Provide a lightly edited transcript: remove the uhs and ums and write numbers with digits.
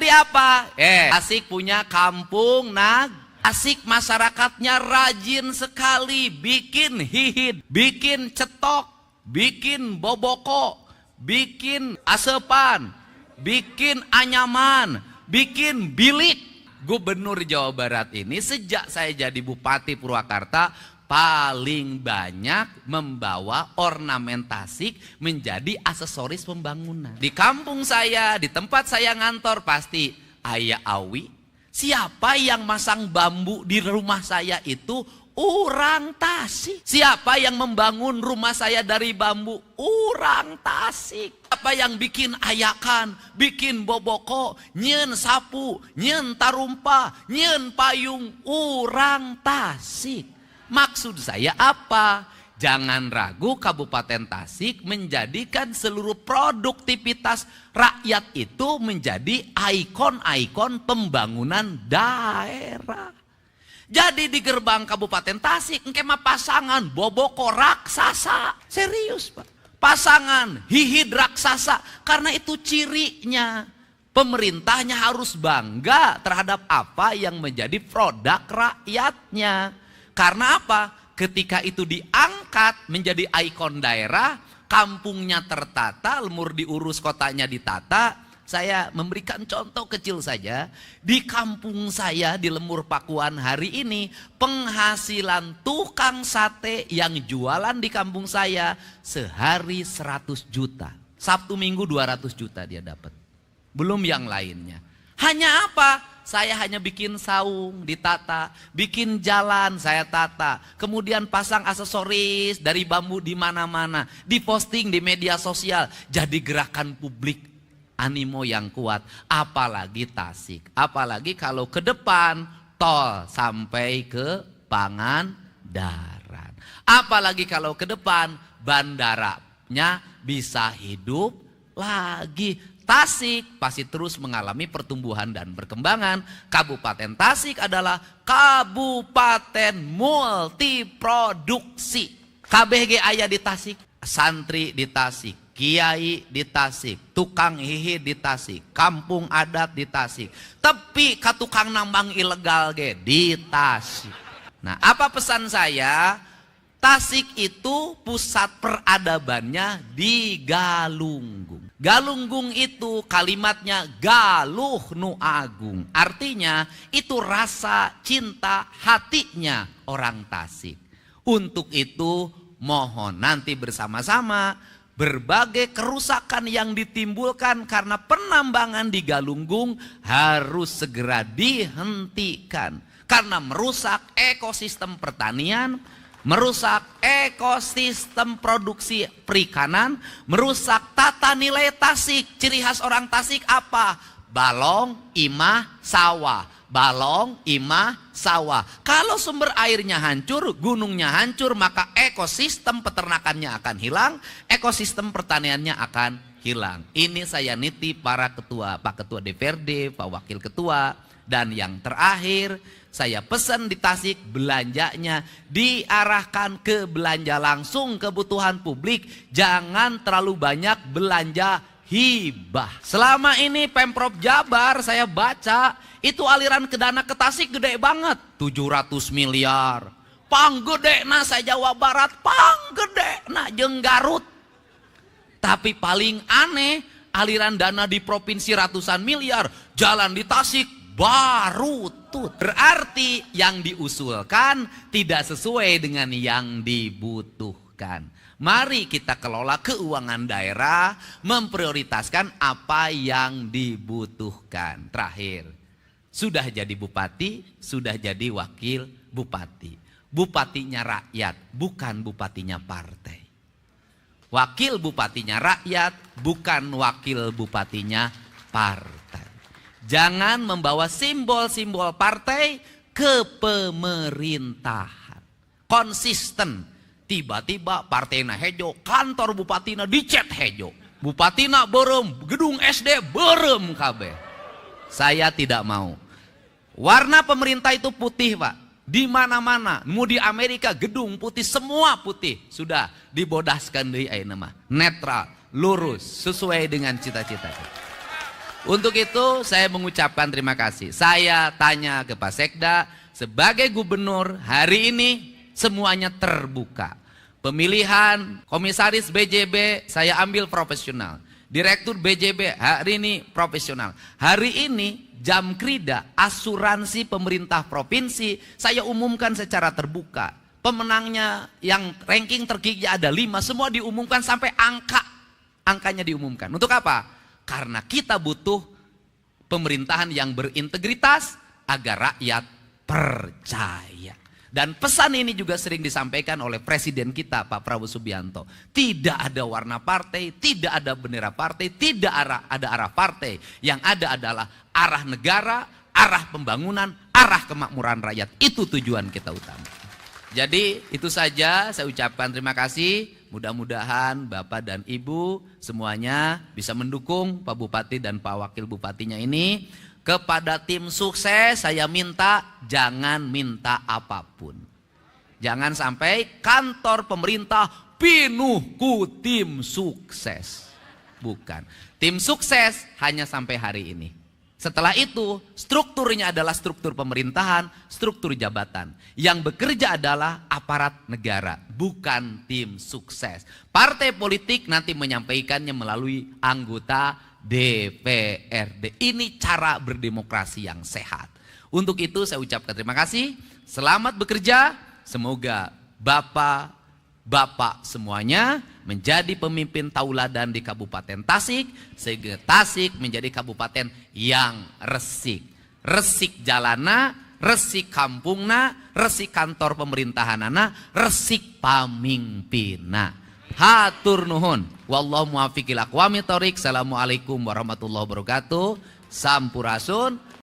Tapi apa? Tasik punya kampung Tasik masyarakatnya rajin sekali bikin hihit, bikin cetok, bikin boboko, bikin asepan, bikin anyaman, bikin bilik. Gubernur Jawa Barat ini sejak saya jadi Bupati Purwakarta paling banyak membawa ornamen Tasik menjadi aksesoris pembangunan. Di kampung saya, di tempat saya ngantor pasti Ayah Awi. Siapa yang masang bambu di rumah saya itu orang Tasik. Siapa yang membangun rumah saya dari bambu? Orang Tasik. Siapa yang bikin ayakan, bikin boboko, nyen sapu, nyen tarumpa, nyen payung? Orang Tasik. Maksud saya apa? Jangan ragu Kabupaten Tasik menjadikan seluruh produktivitas rakyat itu menjadi ikon-ikon pembangunan daerah. Jadi di gerbang Kabupaten Tasik engke mah pasangan boboko raksasa. Serius, Pak. Pasangan hihid raksasa, karena itu cirinya. Pemerintahnya harus bangga terhadap apa yang menjadi produk rakyatnya. Karena apa? Ketika itu diangkat menjadi ikon daerah, kampungnya tertata, lemur diurus, kotanya ditata. Saya memberikan contoh kecil saja. Di kampung saya di Lemur Pakuan hari ini, penghasilan tukang sate yang jualan di kampung saya sehari 100 juta. Sabtu Minggu 200 juta dia dapat. Belum yang lainnya. Hanya apa? Saya hanya bikin saung ditata, bikin jalan saya tata, kemudian pasang aksesoris dari bambu di mana-mana, diposting di media sosial, jadi gerakan publik, animo yang kuat. Apalagi Tasik, apalagi kalau ke depan tol sampai ke Pangandaran, apalagi kalau ke depan bandaranya bisa hidup lagi. Tasik pasti terus mengalami pertumbuhan dan perkembangan. Kabupaten Tasik adalah kabupaten multiproduksi. KBG aya di Tasik, santri di Tasik, kiai di Tasik, tukang hihi di Tasik, kampung adat di Tasik, tapi katukang nambang ilegal ge di Tasik. Nah, apa pesan saya? Tasik itu pusat peradabannya di Galunggung. Galunggung itu kalimatnya galuh nu agung. Artinya itu rasa cinta hatinya orang Tasik. Untuk itu mohon nanti bersama-sama berbagai kerusakan yang ditimbulkan karena penambangan di Galunggung harus segera dihentikan. Karena merusak ekosistem pertanian, merusak ekosistem produksi perikanan, merusak tata nilai Tasik. Ciri khas orang Tasik apa? Balong, imah, sawah. Balong, imah, sawah. Kalau sumber airnya hancur, gunungnya hancur, maka ekosistem peternakannya akan hilang, ekosistem pertaniannya akan hilang. Ini saya nitip para ketua, Pak Ketua DPRD, Pak Wakil Ketua. Dan yang terakhir, saya pesan di Tasik belanjanya diarahkan ke belanja langsung kebutuhan publik. Jangan terlalu banyak belanja hibah. Selama ini Pemprov Jabar saya baca itu aliran ke dana ke Tasik gede banget. 700 miliar. Panggedena saya Jawa Barat, panggedena jeung Garut. Tapi paling aneh aliran dana di provinsi ratusan miliar, jalan di Tasik baru tuh. Berarti yang diusulkan tidak sesuai dengan yang dibutuhkan. Mari kita kelola keuangan daerah, memprioritaskan apa yang dibutuhkan. Terakhir, sudah jadi bupati, sudah jadi wakil bupati. Bupatinya rakyat, bukan bupatinya partai. Wakil bupatinya rakyat, bukan wakil bupatinya partai. Jangan membawa simbol-simbol partai ke pemerintahan. Konsisten. Tiba-tiba partena hejo, kantor bupatina dicet hejo. Bupatina berem, gedung SD berem kabeh. Saya tidak mau. Warna pemerintah itu putih, Pak. Di mana-mana, mau di Amerika gedung putih, semua putih. Sudah dibodaskan deui ayeuna mah. Netral, lurus, sesuai dengan cita-cita. Untuk itu saya mengucapkan terima kasih. Saya tanya ke Pak Sekda, sebagai gubernur hari ini semuanya terbuka. Pemilihan komisaris BJB saya ambil profesional. Direktur BJB hari ini profesional. Hari ini Jamkrida, asuransi pemerintah provinsi, saya umumkan secara terbuka. Pemenangnya yang ranking tertinggi ada 5, semua diumumkan sampai angkanya diumumkan. Untuk apa? Karena kita butuh pemerintahan yang berintegritas agar rakyat percaya. Dan pesan ini juga sering disampaikan oleh presiden kita Pak Prabowo Subianto. Tidak ada warna partai, tidak ada bendera partai, tidak ada arah partai. Yang ada adalah arah negara, arah pembangunan, arah kemakmuran rakyat. Itu tujuan kita utama. Jadi itu saja saya ucapkan terima kasih. Mudah-mudahan Bapak dan Ibu semuanya bisa mendukung Pak Bupati dan Pak Wakil Bupatinya ini. Kepada tim sukses saya minta jangan minta apapun. Jangan sampai kantor pemerintah penuh ku tim sukses. Bukan. Tim sukses hanya sampai hari ini. Setelah itu strukturnya adalah struktur pemerintahan, struktur jabatan. Yang bekerja adalah aparat negara, bukan tim sukses. Partai politik nanti menyampaikannya melalui anggota DPRD. Ini cara berdemokrasi yang sehat. Untuk itu saya ucapkan terima kasih. Selamat bekerja. Semoga bapak semuanya menjadi pemimpin tauladan di Kabupaten Tasik. Sehingga Tasik menjadi kabupaten yang resik. Resik jalana, resik kampungna, resik kantor pemerintahanana, resik pamimpina. Hatur nuhun. Wallahu muwaffiq ila aqwamit thoriq. Assalamualaikum warahmatullahi wabarakatuh. Sampurasun.